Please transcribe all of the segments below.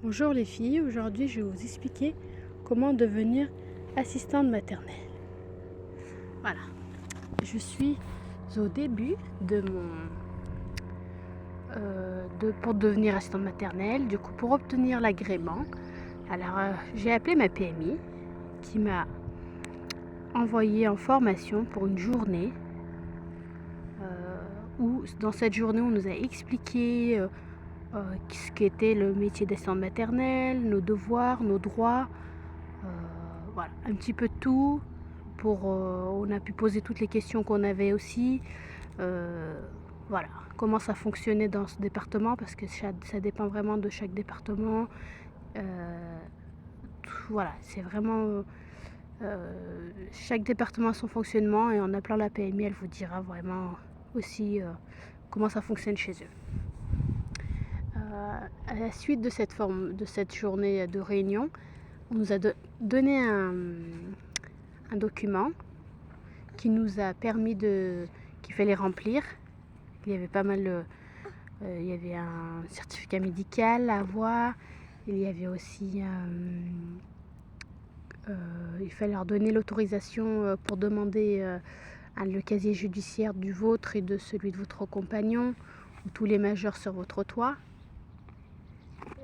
Bonjour les filles, aujourd'hui je vais vous expliquer comment devenir assistante maternelle. Voilà, je suis au début de pour devenir assistante maternelle. Du coup, pour obtenir l'agrément, j'ai appelé ma PMI qui m'a envoyé en formation pour une journée où dans cette journée on nous a expliqué ce qu'était le métier d'assistante maternelle, nos devoirs, nos droits, voilà, un petit peu de tout. On a pu poser toutes les questions qu'on avait aussi. Voilà, comment ça fonctionnait dans ce département, parce que ça dépend vraiment de chaque département. Voilà, c'est vraiment chaque département a son fonctionnement, et en appelant la PMI, elle vous dira vraiment aussi comment ça fonctionne chez eux. À la suite de cette journée de réunion, on nous a donné un document qui nous a permis qu'il fallait remplir. Il y avait pas mal, il y avait un certificat médical à avoir. Il y avait aussi, il fallait leur donner l'autorisation pour demander le casier judiciaire du vôtre et de celui de votre compagnon, ou tous les majeurs sur votre toit.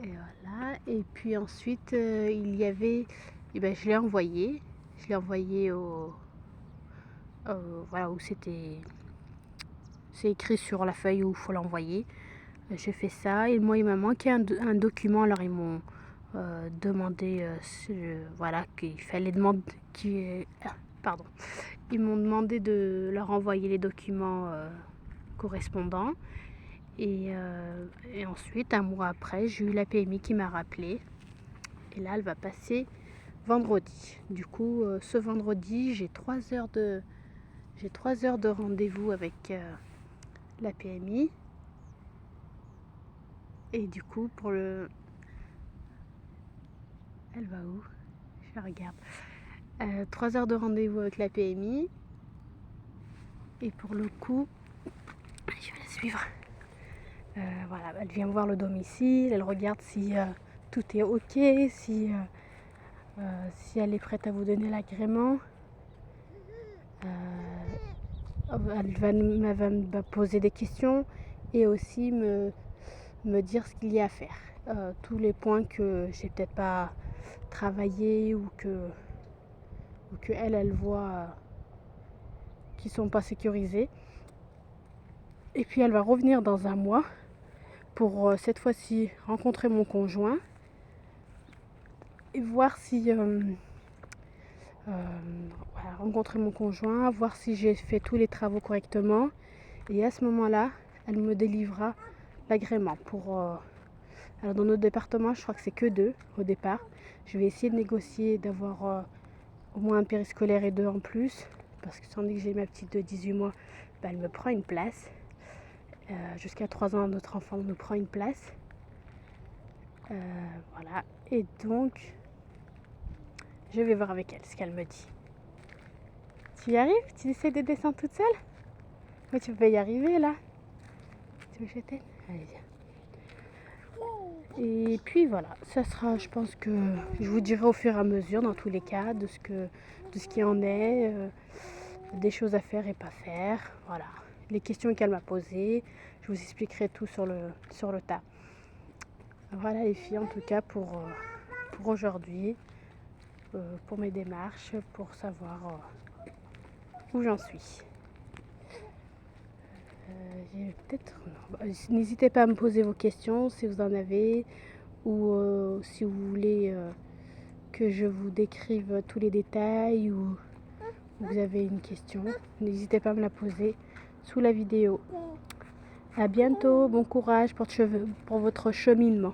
Et voilà. Et puis ensuite, il y avait, je l'ai envoyé voilà, où c'est écrit sur la feuille où il faut l'envoyer. J'ai fait ça, et moi il m'a manqué un document. Alors ils m'ont demandé voilà, qu'il fallait demander pardon, ils m'ont demandé de leur envoyer les documents correspondants. Et ensuite, un mois après, j'ai eu la PMI qui m'a rappelé, et là elle va passer vendredi. Du coup, ce vendredi, j'ai 3 heures de rendez-vous avec la PMI. Et du coup, elle va où? Je la regarde. 3 heures de rendez-vous avec la PMI. Et pour le coup, je vais la suivre. Voilà, elle vient voir le domicile, elle regarde si tout est ok, si elle est prête à vous donner l'agrément. Elle va me poser des questions, et aussi me dire ce qu'il y a à faire. Tous les points que j'ai peut-être pas travaillé, ou que elle voit qui sont pas sécurisés. Et puis elle va revenir dans un mois pour cette fois-ci rencontrer mon conjoint et voir si rencontrer mon conjoint, voir si j'ai fait tous les travaux correctement. Et à ce moment-là, elle me délivrera l'agrément alors dans notre département, je crois que c'est que 2 au départ. Je vais essayer de négocier d'avoir au moins un périscolaire et 2 en plus, parce que tandis que j'ai ma petite de 18 mois, elle me prend une place. Jusqu'à 3 ans, notre enfant nous prend une place. Voilà. Et donc, je vais voir avec elle ce qu'elle me dit. Tu y arrives? Tu essaies de descendre toute seule? Mais tu peux y arriver là. Tu veux que je t'aide? Allez, viens. Et puis voilà, ça sera, je pense que je vous dirai au fur et à mesure, dans tous les cas, de ce qui en est, des choses à faire et pas faire. Voilà, les questions qu'elle m'a posées, je vous expliquerai tout sur le tas. Voilà les filles, en tout cas pour aujourd'hui, pour mes démarches, pour savoir où j'en suis. N'hésitez pas à me poser vos questions si vous en avez, ou si vous voulez que je vous décrive tous les détails, ou vous avez une question, n'hésitez pas à me la poser sous la vidéo. À bientôt, bon courage pour votre cheminement.